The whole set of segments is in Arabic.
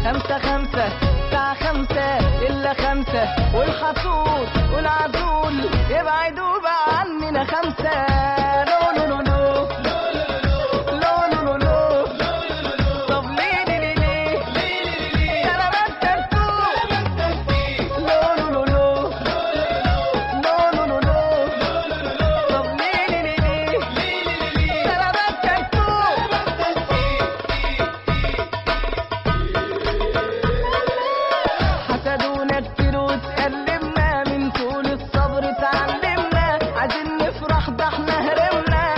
خمسة خمسة الساعة 5 إلا 5 والحصول والعزول يبعدوا بقى عننا 5 لو لو لو لو لو لو لو. طب ليه ليه ليه أنا بستفتوه لو لو لو لو لو لو لو. طب ليه ليه أنا بستفتوه. حسدونا كتير واتألمنا من طول الصبر اتعلمنا عايزين نفرح ده احنا هرمنا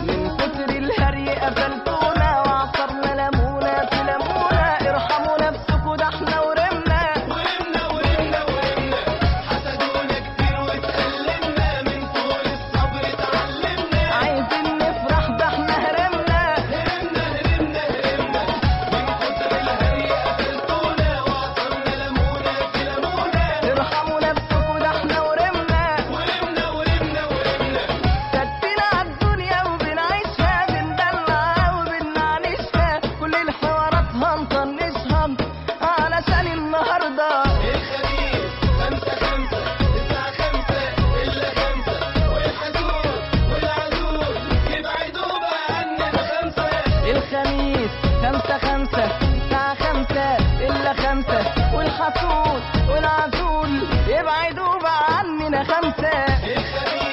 من كتر الهري قفلتونا وعصرنا لمونا في لمونا ارحموا نفسكوا ده احنا ورمنا حسدونا كتير واتألمنا من طول الصبر اتعلمنا عايزين نفرح ده احنا هرمنا من كتر الهري قفلتونا وعصرنا لمونا في لمونا ارحموا نفسكوا ده احنا ورمنا كاتبين عالدنيا وبنعيشها بندلع وبنعنشها كل الحوارات هنطنشها علشان النهارده الخميس 5 5 الساعة 5 إلا 5 والحزون والعزول يبعدوا بقى عننا 5 الخميس 5 5 الساعة 5 إلا 5 والحصول والعزول يبعدوا بقى عننا 5 الخميس